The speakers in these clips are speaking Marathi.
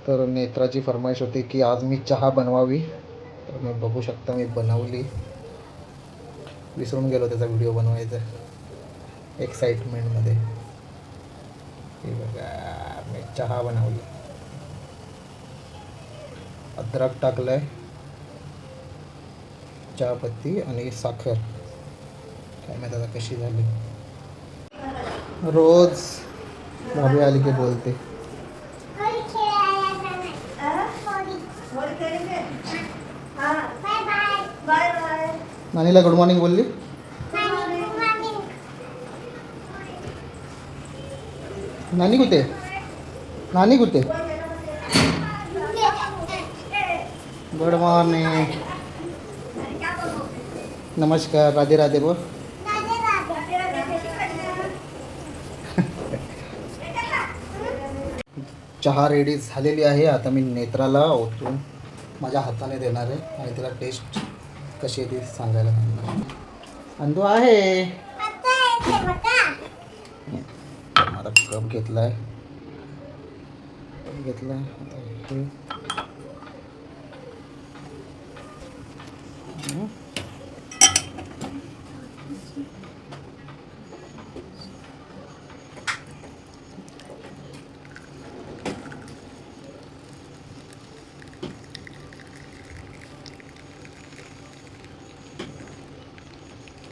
तर नेत्राची फरमाईश होती की आज मी चहा बनवावी, तर मी बघू शकता मी बनवली. विसरून गेलो त्याचा व्हिडिओ बनवायचा एक्साइटमेंटमध्ये. हे बघा मी चहा बनवली, अद्रक टाकलंय, चहापत्ती आणि साखर. काय माहिती आता कशी झाली. रोज भाभी आली की बोलते. नानीला गुड मॉर्निंग बोलली. नानी कुठे, नानी कुठे. गुड मॉर्निंग, नमस्कार, राधे राधे बोल. चहा रेडी झालेली आहे. आता मी नेत्राला ओतून माझ्या हाताने देणार आहे आणि तिला टेस्ट कशी आहे ती सांगायला सांगणार. अंदू आहे. माझा कप घेतलाय,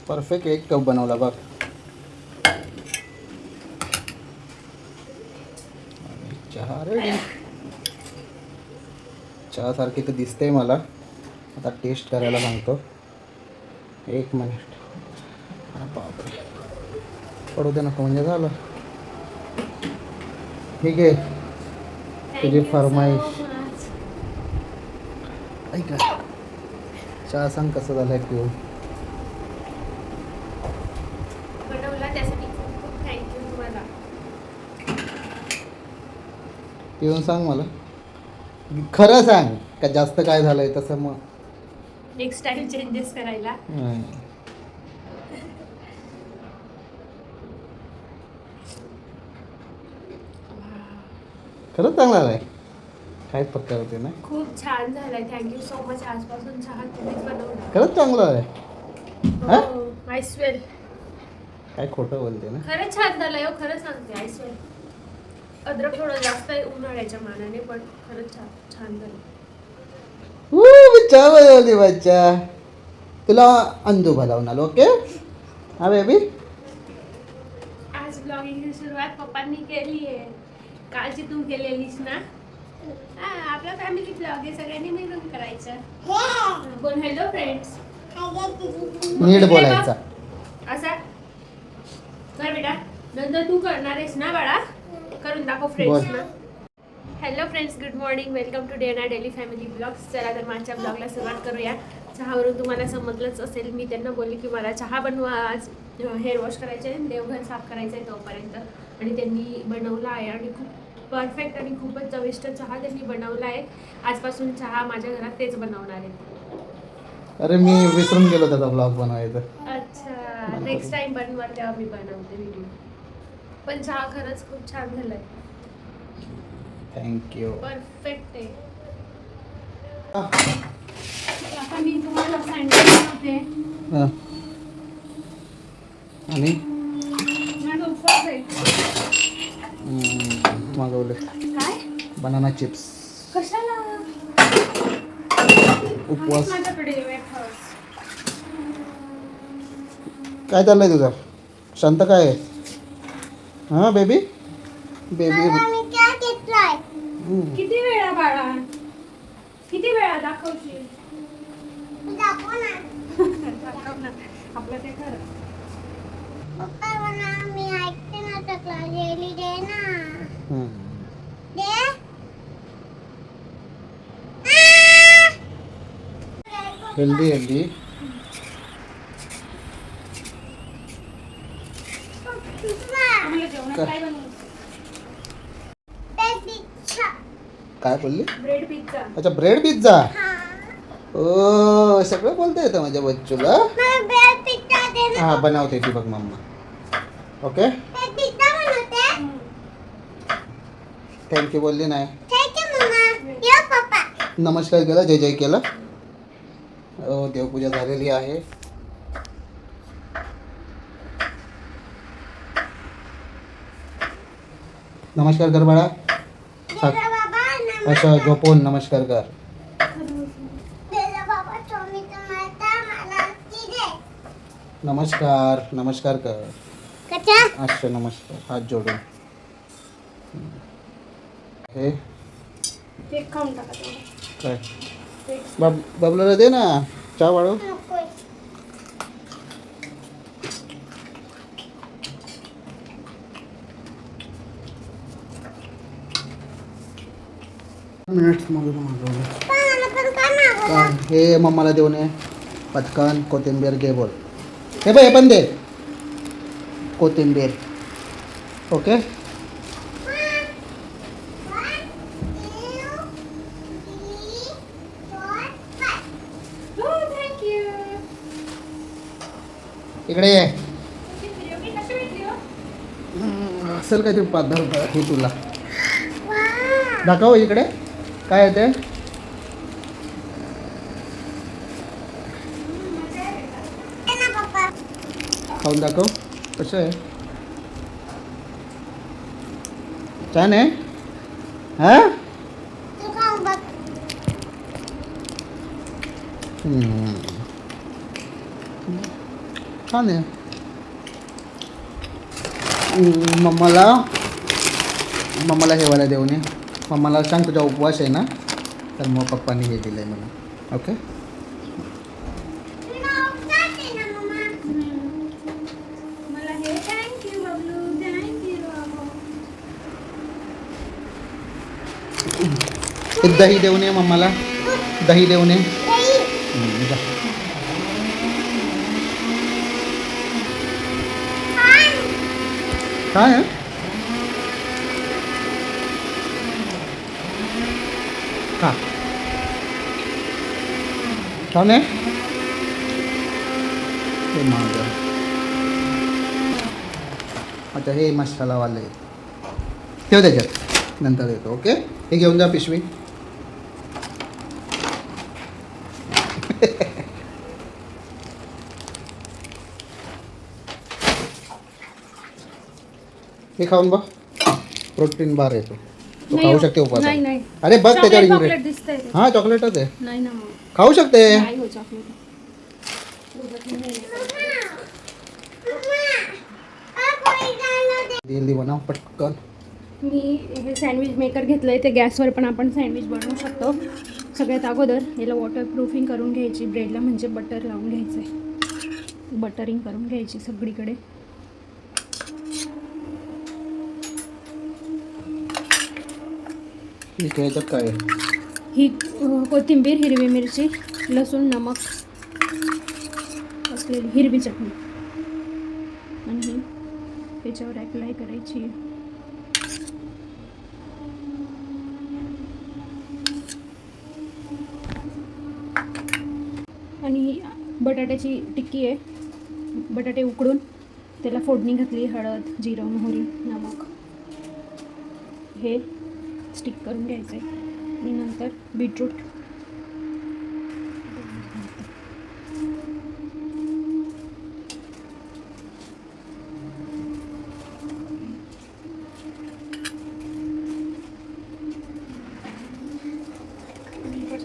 परफेक्ट 1 कप बनवला बघ. चहा रेडी. चहा सारखी तर दिसते मला. आता टेस्ट करायला सांगतो. 1 मिनिट. बापरे, पडू दे नको म्हणजे झालं. ठीक आहे, तुझी फरमाईश ऐका. चहा सांग कसं झालंय पिऊन. पिऊन सांग मला, खरं सांग का जास्त काय झालंय तसं. मग नेक्स्ट टाइम चेंजेस करायला. खरंच चांगला आहे. काय पक्का होते ना. खूप छान झालाय. Thank you so much. आजपासून चहा तुम्हीच बनवला. खरंच चांगलं आहे. I swell. काय खोटं बोलते ना. खरंच छान झालंय. खरं सांगते, आय स्वेल. अद्रक थोडं जास्त आहे उन्हाळ्याच्या मानाने, पण खरंच छान झालं. चहा बनवली बच्चा. तुला अंदू बनवणार. ओके हा बेबी. आज ब्लॉगिंगची सुरुवात पप्पांनी केली आहे. कालची तू केलेलीस ना. आपला फॅमिली ब्लॉग आहे, सगळ्यांनी मिळून करायचं. बोल हॅलो फ्रेंड्स. नीट बोलायचा. असा कर बेटा. नंतर तू करणार आहेस ना बाळा. करून दाखव फ्रेंड्स ना. Hello friends, good morning. Welcome to the ना डेली फॅमिली ब्लॉग्स. चला तर माझ्या ब्लॉगला सुरुवात करूया. चहावरून तुम्हाला समजलंच असेल, मी त्यांना बोलली की मला चहा बनवा. आज हेअर वॉश करायचे आहे, देवघर साफ करायचं आहे तोपर्यंत. आणि त्यांनी बनवला आहे आणि खूप परफेक्ट आणि खूपच चविष्ट चहा त्यांनी बनवला आहे. आजपासून चहा माझ्या घरात तेच बनवणार आहेत. अरे मी विसरून गेलो त्याचा ब्लॉग बनवायचा. अच्छा, नेक्स्ट टाइम बनवाल तेव्हा मी बनवते व्हिडिओ. पण चहा खरंच खूप छान झालाय. थँक्यू. परफेक्ट आहे. आता मी तुम्हाला सँडविच बनवते. आणि माझा उपवास आहे. मागवले काय बनाना चिप्स. कशाला. उपवास. माझ्याकडे वेफर्स. काय चाललंय तुझं. शांत काय आहे. हां बेबी बेबी. किती वेळा बाळा, किती वेळा दाखवशील. दाखव ना. आपलं ते खरं. मी ऐकते ना तर क्लास दे ना. दे. हेल्दी. काय बोलली. Bread pizza. अच्छा ब्रेड पिझ्झा. ओ सगळं बोलता येतं माझ्या बच्चूला. हा बनवते ती बघ मम्मा. ओके थँक्यू बोलली नाही. नमस्कार केला, जय जय केला. देवपूजा झालेली आहे. नमस्कार कर बाळा. बेला बाबा असं झोपून नमस्कार कर. बेला बाबा तुम्ही तर मला ती दे. नमस्कार नमस्कार कर. कच्चा असं नमस्कार हात जोडून. हे केक खाऊन टाका तेवढं. काय केक बबलूला दे ना चहा वाढव. नकोय. मिनिट्स मागवलं. मला पण का मागवलं? हे मम्माला देऊन ये. पटकन कोथिंबीर घे बोल. हे बाई हे पण दे कोथिंबीर. ओके. हो थँक्यू. इकडे ये. कशी भेटली हो? असेल काय ते 5-10 रुपये हे तुला दाखव इकडे काय आहे ते. खाऊन दाखव कसं आहे. छान आहे. हा छान आहे. मम्माला हेवायला देऊ नये. मम्माला सांग तुझा उपवास आहे ना, तर मग पप्पांनी हे दिलं आहे मला. ओके. मला हे थँक्यू बबलू थँक्यू. एक दही देऊ नये मम्माला. दही देऊ नये. जा. काय आहे? का छान आहे. हे माझं. अच्छा हे मसालावाले ठेव त्याच्यात नंतर येतो. ओके. हे घेऊन जा पिशवी. हे खाऊन बघ. प्रोटीन बार येतो. तो खाऊ शकते उपवास. नाही नाही. अरे बघ त्याच्यावर चॉकलेट ingredient. दिसतंय ते. हां चॉकलेटच आहे. नाही ना मग. खाऊ शकते. नाही हो चॉकलेट. जल्दी बनव पटकन. मी हे सँडविच मेकर घेतलं आहे. ते गॅसवर पण आपण सँडविच बनवू शकतो. सगळ्यात अगोदर याला वॉटर प्रूफिंग करून घ्यायची. ब्रेडला म्हणजे बटर लावून घ्यायचं आहे. बटरिंग करून घ्यायची सगळीकडे. इथे याच्यात काय आहे? ही कोथिंबीर, हिरवी मिरची, लसूण, नमक असलेली हिरवी चटणी आणि ही त्याच्यावर ॲप्लाय करायची. आणि बटाट्याची टिक्की आहे. बटाटे उकडून त्याला फोडणी घातली. हळद, जिरं, मोहरी, नमक हे स्टिक करून घ्यायचं आहे. आणि नंतर बीटरूट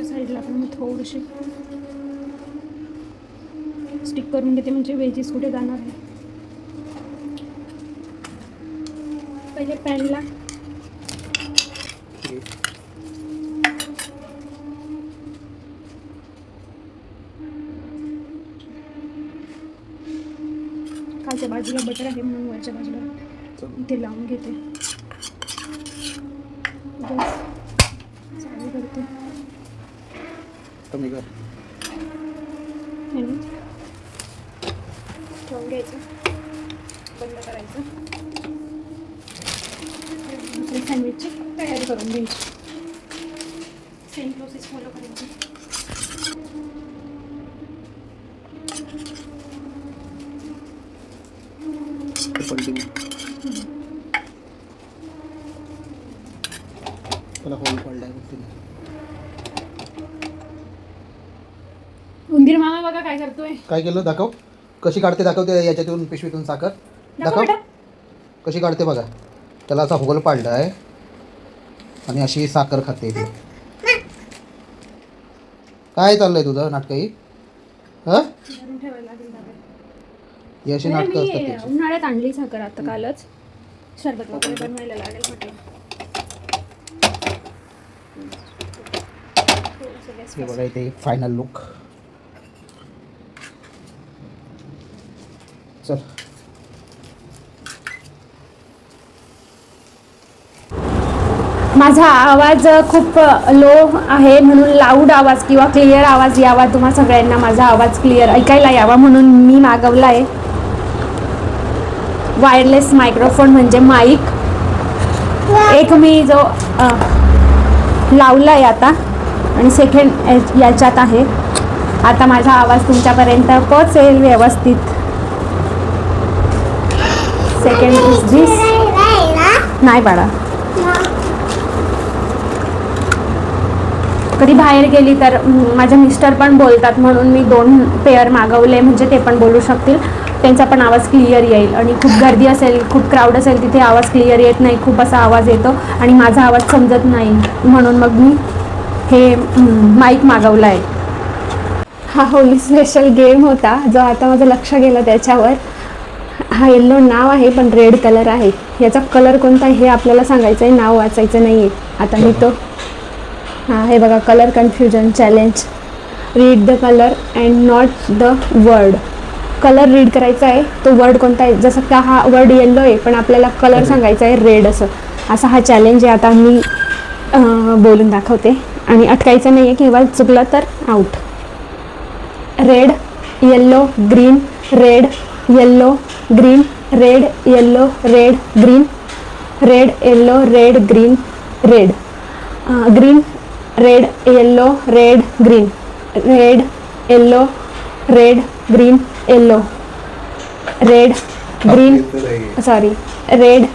साईडला आपण मग थोडेसे स्टिक करून घेते म्हणजे वेजीस कुठे जाणार आहे. पहिले पॅनला खालच्या बाजूला बटर आहे म्हणून वरच्या बाजूला इथे लावून घेते. गॅस चालू करते कमी कर. आणि ठेवून घ्यायचं. बंद करायचं. दुसरी सँडविचची तयारी करून घ्यायची. सेम प्रोसेस फॉलो करायची. त्याला होल पडलाय बघ तिला. उंदीर मामा बघा काय करतोय. काय केलं दाखव. कशी काढते दाखवते याच्यातून पिशवीतून साखर. दाखव बेटा. कशी काढते बघा. त्याला असा होल पाडला आहे आणि अशी साखर खाते ती. काय चाललंय तुझं नाटकही? हां घरून ठेवायला लागेल डब्यात. ही अशी नाटकं असतात मी त्याची. उन्हाळ्यात आणली साखर आता कालच. शरबत वगैरे बनवायला लागेल म्हटलं. हे बघा इथे फायनल लुक. चल माझा आवाज खूप लो आहे म्हणून लाऊड आवाज किंवा क्लिअर आवाज यावा, तुम्हा सगळ्यांना माझा आवाज क्लिअर ऐकायला यावा म्हणून मी मागवला आहे वायरलेस मायक्रोफोन म्हणजे माईक. एक मी जो लावला आहे आता आणि सेकंड याच्यात आहे. आता माझा आवाज तुमच्यापर्यंत पोहोचेल व्यवस्थित. सेकंड इज दिस. नाही बाळा, कधी बाहेर गेली तर माझे मिस्टर पण बोलतात म्हणून मी 2 पेअर मागवले म्हणजे ते पण बोलू शकतील. त्यांचा पण आवाज क्लिअर येईल. आणि खूप गर्दी असेल, खूप क्राऊड असेल तिथे आवाज क्लिअर येत नाही, खूप असा आवाज येतो आणि माझा आवाज समजत नाही म्हणून मग मी हे माईक मागवला आहे. हा होली स्पेशल गेम होता जो आता माझं लक्ष गेलं त्याच्यावर. हा येल्लो नाव आहे पण रेड कलर आहे. याचा कलर कोणता आहे हे आपल्याला सांगायचं आहे, नाव वाचायचं नाही आहे. आता मी तो हां हे बघा, colour confusion challenge. Read the colour and not the word. Colour read करायचा आहे, तो वर्ड कोणता आहे. जसं का हा वर्ड येल्लो आहे पण आपल्याला कलर सांगायचा आहे रेड. असा हा चॅलेंज आहे. आता मी बोलून दाखवते आणि अटकायचं नाही आहे किंवा चुकलं तर out. Red yellow green red yellow green red yellow red green red yellow red green red green red yellow red green red yellow red green yellow red green sorry red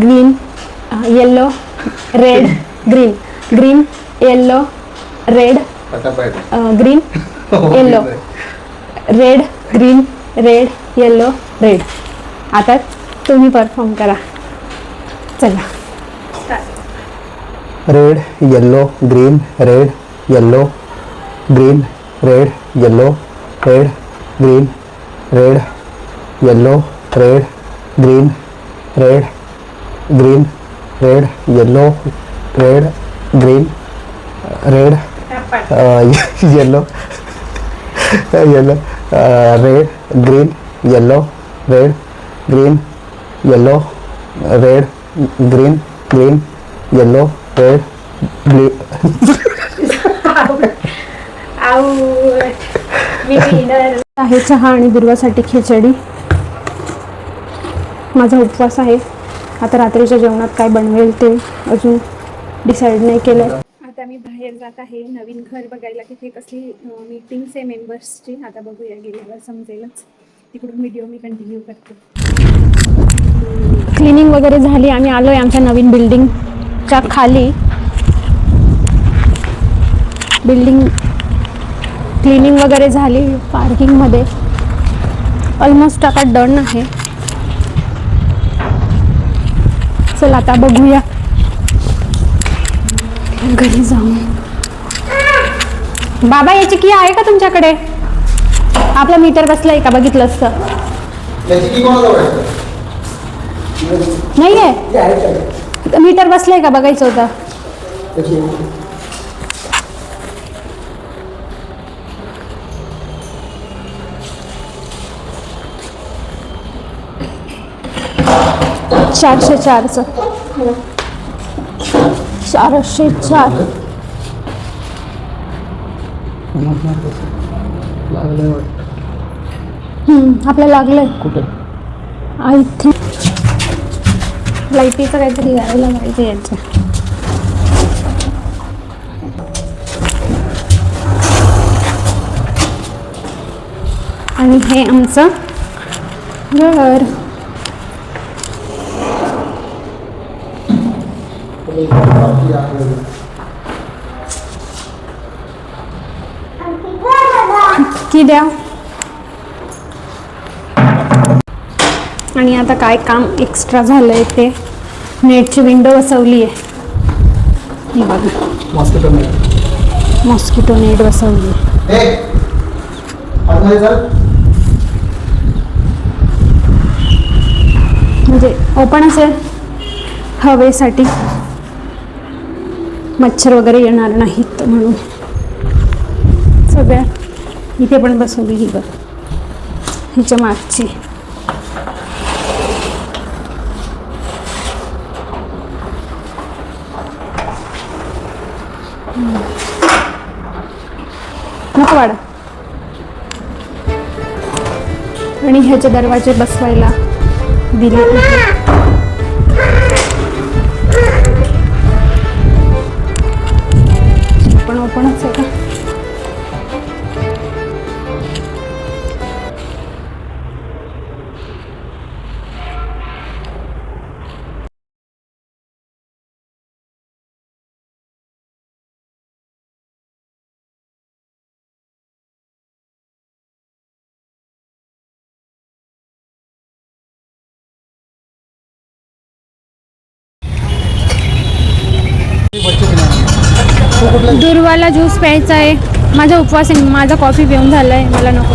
green yellow red green green yellow red green yellow red green red yellow red. आता तुम्ही परफॉर्म करा. चला. Red yellow green red yellow green red yellow red green red yellow red green red green red yellow red green red yellow yellow red green yellow red green yellow red green green yellow red आहे चहा आणि दुर्वासाठी खिचडी. माझा उपवास आहे. आता रात्रीच्या जेवणात काय बनवेल ते अजून डिसाईड नाही केलं. आता मी बाहेर जात आहे नवीन घर बघायला की ते कसली मीटिंग्स आहे मेंबर्सची. आता बघूया, गेल्यावर समजेलच. तिकडून व्हिडिओ मी कंटिन्यू करते. क्लिनिंग वगैरे झाली. आम्ही आलोय आमच्या नवीन बिल्डिंगच्या खाली. बिल्डिंग क्लिनिंग वगैरे झाली. पार्किंगमध्ये ऑलमोस्ट आता डन आहे. चल आता बघूया घरी जाऊन. बाबा याची की आहे का तुमच्याकडे? आपला मीटर बसलाय का बघितलं असतं? नाही आहे मीटर बसलाय का बघायचं होतं. चारशे 404. आपल्याला लागलंय कुठे? आय थिंक लाईटीचं काहीतरी घ्यायला पाहिजे याचं. आणि हे आमचं घर. की द्या. आणि आता काय काम एक्स्ट्रा झालंय ते नेटची विंडो बसवली आहे. ही बघा मॉस्किटो नेट. मॉस्किटो नेट बसवली. म्हणजे ओपन असेल हवेसाठी, मच्छर वगैरे येणार नाहीत म्हणून. सगळ्या इथे पण बसवली ही बघ हिच्या मागची. नको वाडा. आणि ह्याचे दरवाजे बसवायला दिले. पण ओपनच आहे का? दुर्वाला ज्यूस प्यायचा आहे. माझा उपवास आहे. माझा कॉफी पिऊन झाला आहे. मला नको.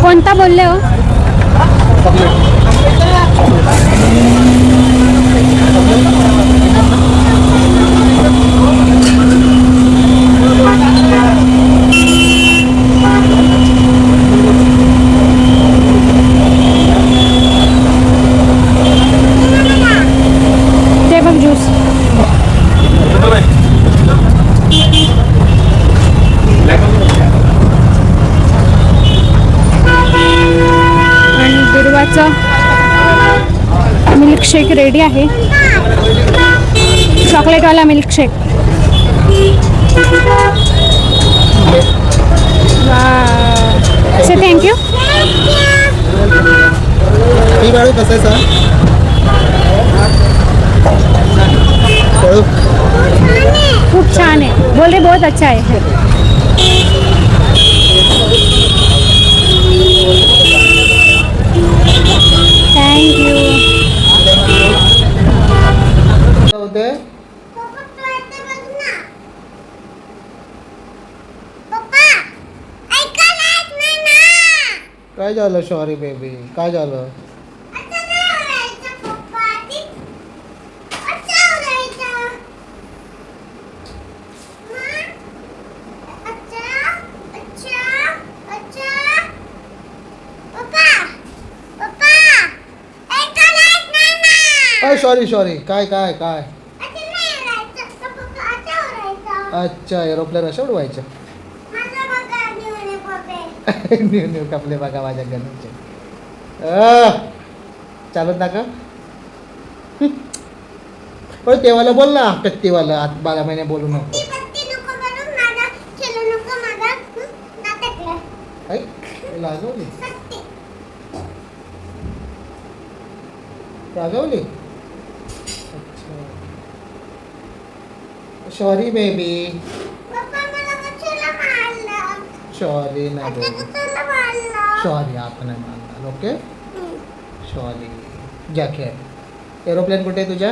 कोणता बोलले हो? ते बघ ज्यूस. आणि दुर्वाचं मिल्कशेक रेडी आहे. चॉकलेटवाला मिल्कशेक. Say thank you. कसं आहे सर? खूप छान आहे. बोल रहे बहुत अच्छा है. Thank you. होते काय झालं? सॉरी बेबी, काय झालं? Sorry sorry. काय काय काय? अच्छा, एरोप्लेन अशा उडवायच्या. न्यू न्यू कपडे बघा माझ्या गणूचे. चालत ना का? पण तेव्हाला बोल ना, टक्केवाला. 12 महिने बोलू नको. लागवली रागवली. अच्छा, सॉरी बेबी. सॉरी ना बेबी. सॉरी, आपण नाही मानणार. Okay, sorry. जा खेळ. एरोप्लेन कुठे आहे तुझ्या?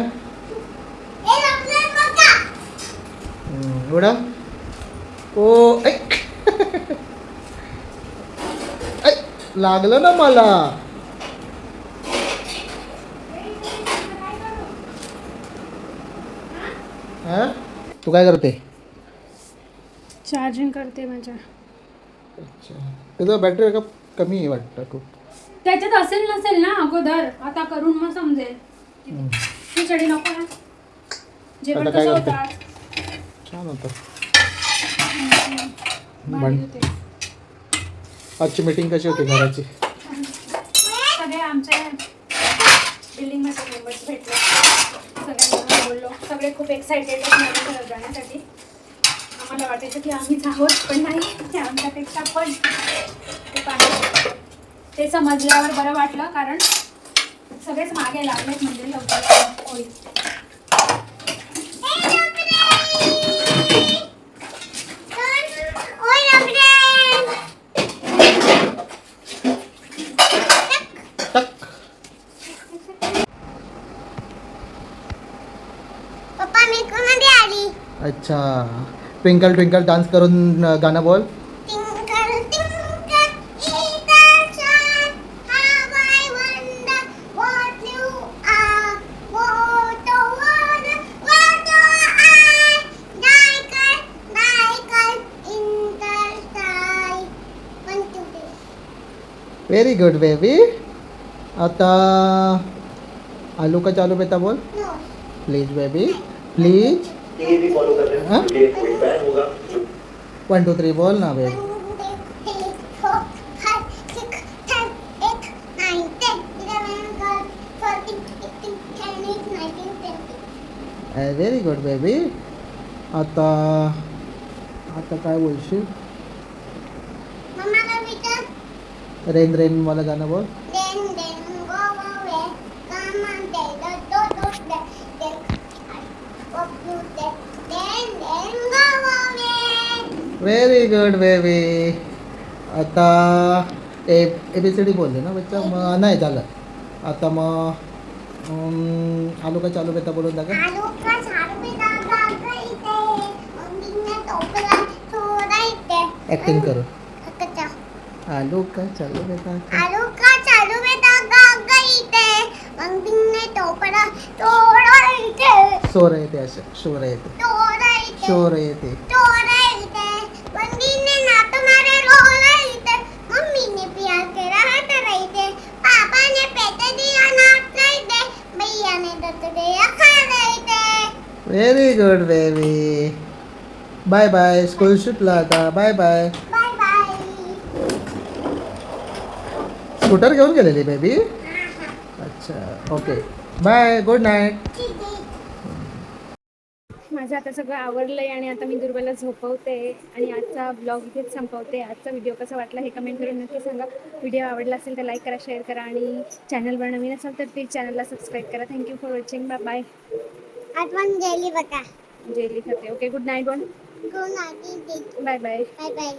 उडा. ओ लागलं ना मला. हा, तू काय करते? चार्जिंग करते माझ्या. अच्छा, तुझं बॅटरी बॅकअप कमी आहे वाटतं खूप. त्याच्यात असेल नसेल ना अगोदर, आता करून मग समजेल. खिचडी नको ना. जेवण आता काय कसं करते? होतं? छान होतं. भारी होते. आजची मीटिंग कशी होती घराची? सगळे आमच्या बिल्डिंगमध्ये मेंबर्स भेटले. सगळ्यांना बोललो. सगळे खूप एक्सायटेड आहेत घरात जाण्यासाठी. आम्हाला वाटायचं की आम्हीच आहोत, पण नाही, ते आमच्यापेक्षा पण खूप आहे. ते समजल्यावर बरं वाटलं, कारण सगळेच मागे लागलेत म्हणजे लवकर होईल. अच्छा. ट्विंकल ट्विंकल डान्स करून गाणं बोल. Twinkle, twinkle, little star, how I wonder what you are. What a wonder, what a eye, like in the sky. 1, 2, 3. Very good baby. आता आलू का चालू बेटा बोल. No. Please baby please. ये भी फॉलो कर रहे हैं ये कोई बैन होगा 1 2 3 बोल ना 1, बेबी. 2, 3, 4, 5, 6, 7, 8, 9, 10, 11, 12, 13, 14, 15, 16, 19, 20. Very good baby. आता आता काय बोलशील. Mama का विचार रेन रेन मला गाणं बोल. Then go away. Come on, then up to that. Then go away. Very good baby. आता ABCD बोलले ना बच्चा. मग नाही झालं. आता मग आलू का चालू बेटा बोलून दाखव. आलू का झाडू पे दागा इथे. मम्मीने टोपला सोडायचे. ॲक्टिंग करू. कच्चा. आलू का चालू बेटा. आलू का चालू पे दागा इथे. मम्मीने टोपला सोडायचे. शोर येते असे. शोर येते. सोडायचे. शोर येते. तोडायचे. बंदीने नात मारे रोडायचे. मम्मीने प्यार के राहत राहायचे. पापाने पेट दिया नाचायचे. भैयाने दत्त दिया खायचे. Very good baby. Bye bye. School सुटला आता. Bye bye. Bye bye. Scooter घेऊन गेलेली बेबी. अच्छा ओके. बाय. Good night. माझं आता सगळं आवरलंय आणि आता मी दुर्वाला झोपवते आणि आजचा ब्लॉग इथेच संपवते. आजचा व्हिडिओ कसा वाटला हे कमेंट करून नक्की सांगा. व्हिडिओ आवडला असेल तर लाईक करा, शेअर करा आणि चॅनलवर नवीन असाल तर प्लीज चॅनलला सबस्क्राईब करा. Thank you for watching. Bye bye. आठवण गेली बघा. जेली खाते. Okay good night one. Good night. Bye bye. Bye bye.